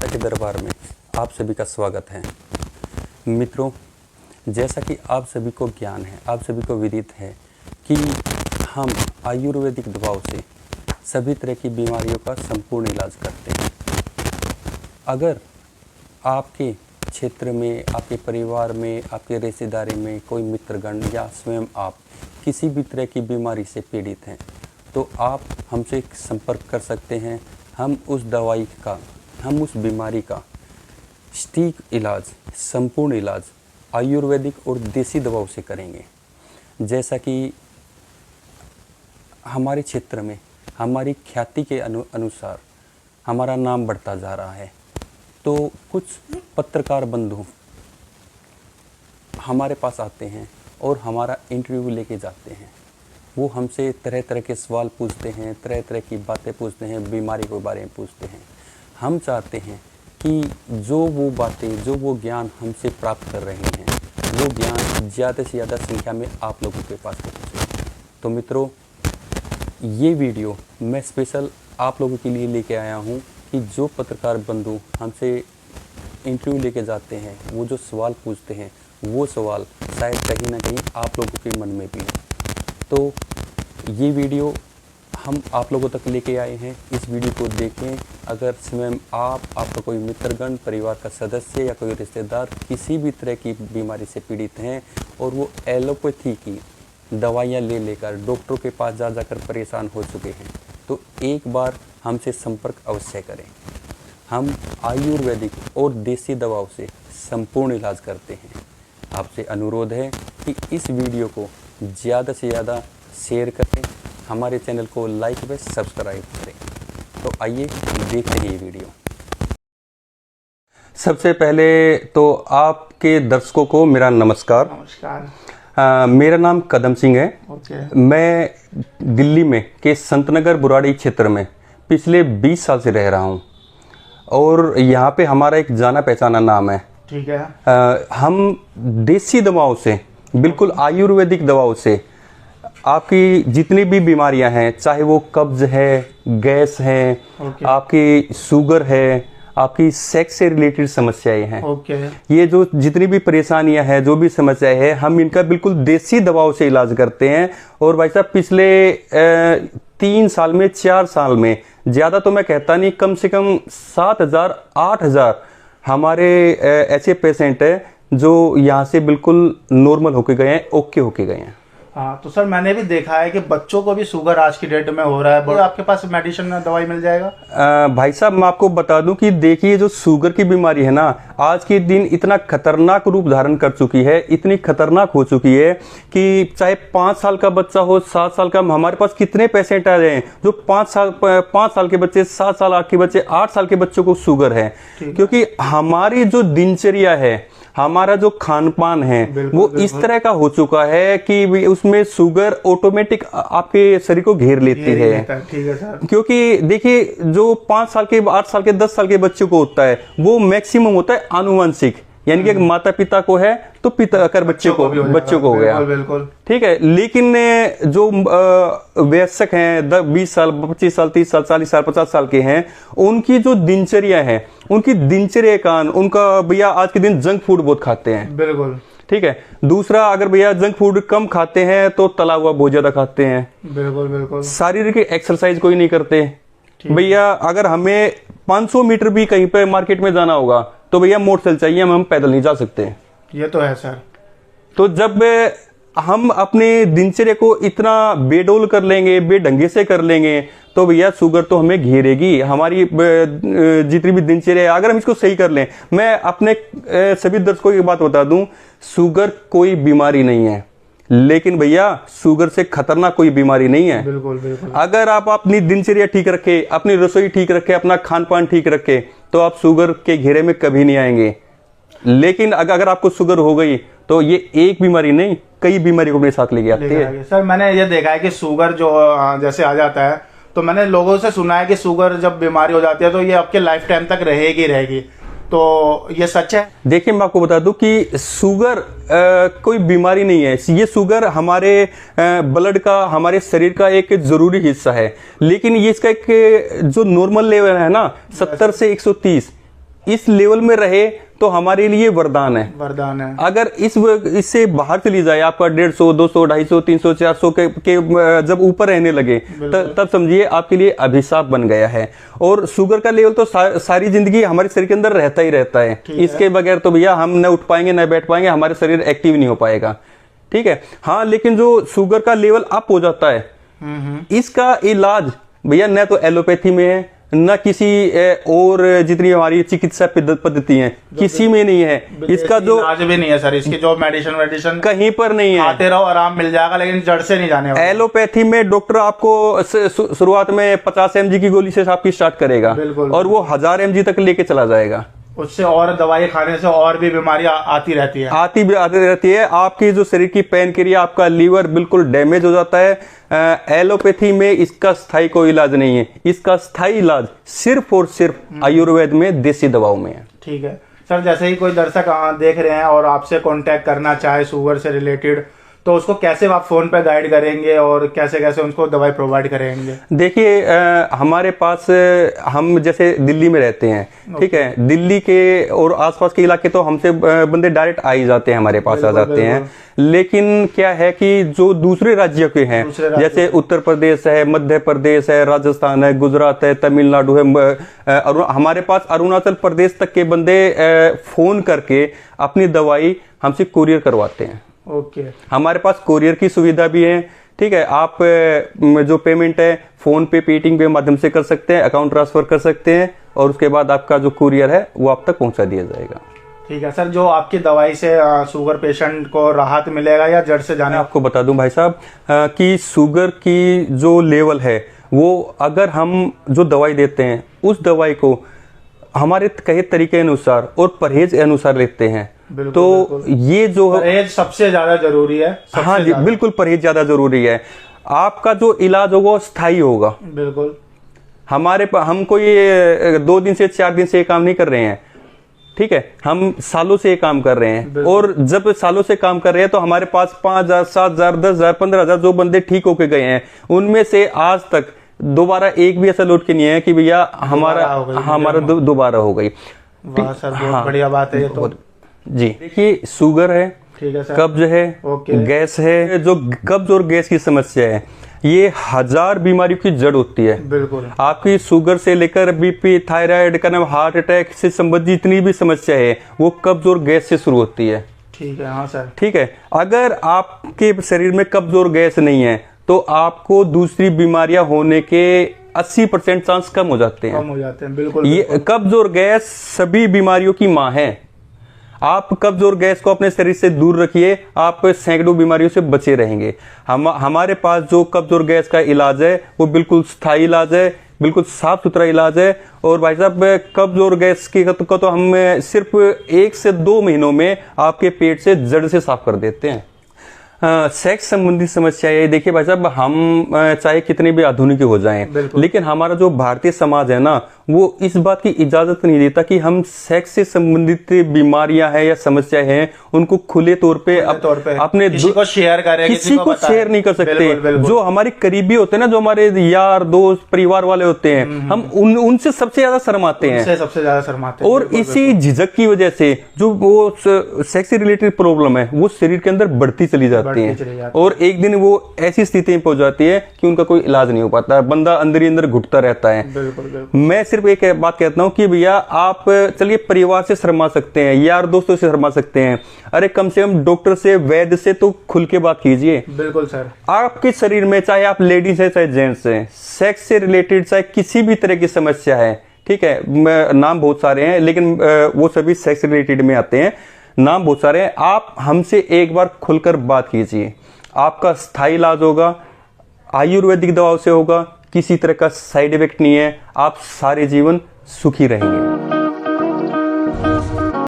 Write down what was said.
माता के दरबार में आप सभी का स्वागत है। मित्रों, जैसा कि आप सभी को ज्ञान है, आप सभी को विदित है कि हम आयुर्वेदिक दवाओं से सभी तरह की बीमारियों का संपूर्ण इलाज करते हैं। अगर आपके क्षेत्र में, आपके परिवार में, आपके रिश्तेदारी में कोई मित्रगण या स्वयं आप किसी भी तरह की बीमारी से पीड़ित हैं तो आप हमसे संपर्क कर सकते हैं। हम उस दवाई का, हम उस बीमारी का सटीक इलाज, संपूर्ण इलाज आयुर्वेदिक और देसी दवाओं से करेंगे। जैसा कि हमारे क्षेत्र में हमारी ख्याति के अनुसार हमारा नाम बढ़ता जा रहा है, तो कुछ पत्रकार बंधु हमारे पास आते हैं और हमारा इंटरव्यू लेके जाते हैं। वो हमसे तरह तरह के सवाल पूछते हैं, तरह तरह की बातें पूछते हैं, बीमारी के बारे में पूछते हैं। हम चाहते हैं कि जो वो बातें, जो वो ज्ञान हमसे प्राप्त कर रहे हैं, वो ज्ञान ज़्यादा से ज़्यादा संख्या में आप लोगों के पास पहुँचे। तो मित्रों, ये वीडियो मैं स्पेशल आप लोगों के लिए लेके आया हूँ कि जो पत्रकार बंधु हमसे इंटरव्यू लेके जाते हैं, वो जो सवाल पूछते हैं, वो सवाल शायद कहीं ना कहीं आप लोगों के मन में भी है। तो ये वीडियो हम आप लोगों तक लेके आए हैं। इस वीडियो को देखें। अगर स्वयं आपका कोई मित्रगण, परिवार का सदस्य या कोई रिश्तेदार किसी भी तरह की बीमारी से पीड़ित हैं और वो एलोपैथी की दवाइयाँ ले लेकर डॉक्टरों के पास जा जाकर परेशान हो चुके हैं, तो एक बार हमसे संपर्क अवश्य करें। हम आयुर्वेदिक और देसी दवाओं से संपूर्ण इलाज करते हैं। आपसे अनुरोध है कि इस वीडियो को ज़्यादा से ज़्यादा शेयर करें, हमारे चैनल को लाइक व सब्सक्राइब करें। तो आइए देखते हैं ये वीडियो। सबसे पहले तो आपके दर्शकों को मेरा नमस्कार। मेरा नाम कदम सिंह है। मैं दिल्ली में के संतनगर बुराड़ी क्षेत्र में पिछले 20 साल से रह रहा हूँ और यहाँ पे हमारा एक जाना पहचाना नाम है। ठीक है। हम देसी दवाओं से, बिल्कुल आयुर्वेदिक दवाओं से आपकी जितनी भी बीमारियां हैं, चाहे वो कब्ज है, गैस है, आपकी शुगर है, आपकी सेक्स से रिलेटेड समस्याएं हैं, ये जो जितनी भी परेशानियां हैं, जो भी समस्याएं हैं, हम इनका बिल्कुल देसी दवाओं से इलाज करते हैं। और भाई साहब, पिछले 3 साल में, 4 साल में, ज़्यादा तो मैं कहता नहीं, कम से कम 7,000 8,000 हमारे ऐसे पेशेंट हैं जो यहाँ से बिल्कुल नॉर्मल होके गए हैं, ओके होके गए हैं। हाँ, तो सर मैंने भी देखा है कि बच्चों को भी शुगर आज की डेट में हो रहा है। तो आपके पास मेडिसिन दवाई मिल जाएगा? भाई साहब, मैं आपको बता दूं कि देखिए, जो शुगर की बीमारी है ना, आज के दिन इतना खतरनाक रूप धारण कर चुकी है, इतनी खतरनाक हो चुकी है कि चाहे 5 साल का बच्चा हो, 7 साल का, हमारे पास कितने पेशेंट आ रहे हैं जो 5 साल के बच्चे, 7 साल के बच्चे, 8 साल के बच्चों को शुगर है। क्योंकि हमारी जो दिनचर्या है, हमारा जो खान पान है, वो इस तरह का हो चुका है कि उसमें शुगर ऑटोमेटिक आपके शरीर को घेर लेती है। ठीक है सर। क्योंकि देखिए, जो 5 साल के, 8 साल के, 10 साल के बच्चे को होता है, वो मैक्सिमम होता है आनुवंशिक, यानी कि माता पिता को है तो पिता अगर बच्चों को हो गया। बिल्कुल ठीक है। लेकिन जो वयस्क हैं, 20 साल, 25 साल, 30 साल, 40 साल, 50 साल के हैं, उनकी जो दिनचर्या है, उनकी दिनचर्या का उनका भैया आज के दिन जंक फूड बहुत खाते हैं। बिल्कुल। ठीक है। दूसरा, अगर भैया जंक फूड कम खाते हैं तो तला हुआ बहुत ज्यादा खाते हैं। बिल्कुल बिल्कुल। शारीरिक एक्सरसाइज कोई नहीं करते भैया। अगर हमें 500 मीटर भी कहीं पे मार्केट में जाना होगा तो भैया मोटरसाइकिल चाहिए, हम पैदल नहीं जा सकते। ये तो है सर। तो जब हम अपने दिनचर्या को इतना बेडोल कर लेंगे, बेढंगे से कर लेंगे, तो भैया शुगर तो हमें घेरेगी। हमारी जितनी भी दिनचर्या, अगर हम इसको सही कर लें, मैं अपने सभी दर्शकों की बात बता दूं, शुगर कोई बीमारी नहीं है, लेकिन भैया शुगर से खतरनाक कोई बीमारी नहीं है। बिल्कुल बिल्कुल। अगर आप अपनी दिनचर्या ठीक रखे, अपनी रसोई ठीक रखे, अपना खान पान ठीक रखे, तो आप शुगर के घेरे में कभी नहीं आएंगे। लेकिन अगर आपको शुगर हो गई तो ये एक बीमारी नहीं, कई बीमारी को अपने साथ लेके आती है। सर, मैंने ये देखा है कि शुगर जो जैसे आ जाता है, तो मैंने लोगों से सुना है कि शुगर जब बीमारी हो जाती है तो ये आपके लाइफ टाइम तक रहेगी। तो ये सच है? देखिए, मैं आपको बता दूं कि शुगर कोई बीमारी नहीं है। ये शुगर हमारे ब्लड का, हमारे शरीर का एक जरूरी हिस्सा है, लेकिन ये इसका एक जो नॉर्मल लेवल है ना, 70 से 130, इस लेवल में रहे तो हमारे लिए वरदान है। वरदान है। अगर इससे बाहर चली जाए, आपका 150, 200, 250, 300, 400 के जब ऊपर रहने लगे तब समझिए आपके लिए अभिशाप बन गया है। और शुगर का लेवल तो सारी जिंदगी हमारे शरीर के अंदर रहता ही रहता है। इसके बगैर तो भैया हम न उठ पाएंगे न बैठ पाएंगे, हमारे शरीर एक्टिव नहीं हो पाएगा। ठीक है, हाँ, लेकिन जो शुगर का लेवल अप हो जाता है, इसका इलाज भैया न तो एलोपैथी में है, न किसी और जितनी हमारी चिकित्सा पद्धति है किसी में नहीं है। इसका जो इलाज भी नहीं है सर, इसकी जो मेडिसिन कहीं पर नहीं है। खाते रहो आराम मिल जाएगा, लेकिन जड़ से नहीं जाने वाला। एलोपैथी में डॉक्टर आपको शुरुआत में 50 mg की गोली से आपकी स्टार्ट करेगा और वो 1000 mg तक लेके चला जाएगा। उससे और दवाई खाने से और भी बीमारी आती रहती है। आपकी जो शरीर की पेनक्रिया, आपका लीवर बिल्कुल डैमेज हो जाता है। एलोपैथी में इसका स्थायी कोई इलाज नहीं है। इसका स्थायी इलाज सिर्फ और सिर्फ आयुर्वेद में, देसी दवाओं में है। ठीक है सर, जैसे ही कोई दर्शक देख रहे हैं और आपसे कांटेक्ट करना चाहे शुगर से रिलेटेड, तो उसको कैसे आप फोन पे गाइड करेंगे और कैसे कैसे उनको दवाई प्रोवाइड करेंगे? देखिए, हमारे पास, हम जैसे दिल्ली में रहते हैं, ठीक है, दिल्ली के और आसपास के इलाके तो हमसे बंदे डायरेक्ट आ ही जाते हैं, हमारे पास आ जाते हैं। लेकिन क्या है कि जो दूसरे राज्यों के हैं, जैसे उत्तर प्रदेश है, मध्य प्रदेश है, राजस्थान है, गुजरात है, तमिलनाडु है, हमारे पास अरुणाचल प्रदेश तक के बंदे फोन करके अपनी दवाई हमसे कुरियर करवाते हैं। ओके, हमारे पास कुरियर की सुविधा भी है। ठीक है, आप जो पेमेंट है फोन पे, पेटीएम के माध्यम से कर सकते हैं, अकाउंट ट्रांसफर कर सकते हैं और उसके बाद आपका जो कुरियर है वो आप तक पहुंचा दिया जाएगा। ठीक है सर, जो आपकी दवाई से शुगर पेशेंट को राहत मिलेगा या जड़ से जाने? आपको बता दूं भाई साहब कि शुगर की जो लेवल है वो, अगर हम जो दवाई देते हैं उस दवाई को हमारे कहे तरीके अनुसार और परहेज अनुसार लेते हैं, तो ये जो परहेज सबसे ज्यादा जरूरी है। हाँ जी, बिल्कुल परहेज ज्यादा जरूरी है। आपका जो इलाज होगा वो स्थायी होगा। बिल्कुल, हम कोई 2 दिन से 4 दिन से ये काम नहीं कर रहे हैं। ठीक है, हम सालों से ये काम कर रहे हैं और जब सालों से काम कर रहे हैं तो हमारे पास 5000, 7000, 10000, 15000 जो बंदे ठीक होके गए हैं, उनमें से आज तक दोबारा एक भी ऐसा लौट के नहीं है कि भैया हमारा दोबारा हो गई। वाह सर, बहुत बढ़िया बात है ये तो। जी, देखिए, शुगर है, ठीक है सर, कब्ज है, गैस है। जो कब्ज और गैस की समस्या है, ये 1000 बीमारियों की जड़ होती है। बिल्कुल, आपकी शुगर से लेकर बीपी, थायराइड का नाम, हार्ट अटैक से संबंधित जितनी भी समस्या है वो कब्ज और गैस से शुरू होती है। ठीक है, हाँ सर, ठीक है। अगर आपके शरीर में कब्ज और गैस नहीं है तो आपको दूसरी बीमारियां होने के 80% चांस कम हो जाते हैं। बिल्कुल, ये कब्ज और गैस सभी बीमारियों की माँ है। आप कब्ज और गैस को अपने शरीर से दूर रखिए, आप सैकड़ों बीमारियों से बचे रहेंगे। हमारे पास जो कब्ज और गैस का इलाज है वो बिल्कुल स्थायी इलाज है, बिल्कुल साफ सुथरा इलाज है। और भाई साहब, कब्ज और गैस की को तो हम सिर्फ 1 से 2 महीनों में आपके पेट से जड़ से साफ कर देते हैं। सेक्स संबंधी समस्या है। देखिए भाई साहब, हम चाहे कितने भी आधुनिक हो जाएं, लेकिन हमारा जो भारतीय समाज है ना, वो इस बात की इजाजत नहीं देता कि हम सेक्स से संबंधित बीमारियां हैं या समस्याएं हैं उनको खुले तौर पे अपने किसी को शेयर करें, किसी को शेयर नहीं कर सकते। जो हमारे करीबी होते हैं ना, जो हमारे यार दोस्त परिवार वाले होते हैं, हम उनसे सबसे ज्यादा शर्माते हैं। और इसी झिझक की वजह से जो वो सेक्स से रिलेटेड प्रॉब्लम है वो शरीर के अंदर बढ़ती चली जाती है और एक दिन वो ऐसी स्थिति में पहुंच जाती है कि उनका कोई इलाज नहीं हो पाता, बंदा अंदर ही अंदर घुटता रहता है। मैं सिर्फ एक बात कहता हूं कि भैया, आप चलिए परिवार से शर्मा सकते हैं, यार दोस्तों से शर्मा सकते हैं, अरे कम से कम डॉक्टर से, वैद्य से तो खुल के बात कीजिए। बिल्कुल सर, आपके शरीर में चाहे आप लेडीज है चाहे जेंट्स है, सेक्स से रिलेटेड चाहे किसी भी तरह की समस्या है, ठीक है, नाम बहुत सारे हैं लेकिन वो सभी सेक्स रिलेटेड में आते हैं, नाम बहुत सारे हैं। आप हमसे एक बार खुलकर बात कीजिए, आपका स्थायी इलाज होगा, आयुर्वेदिक दवाओं से होगा, किसी तरह का साइड इफेक्ट नहीं है, आप सारे जीवन सुखी रहेंगे।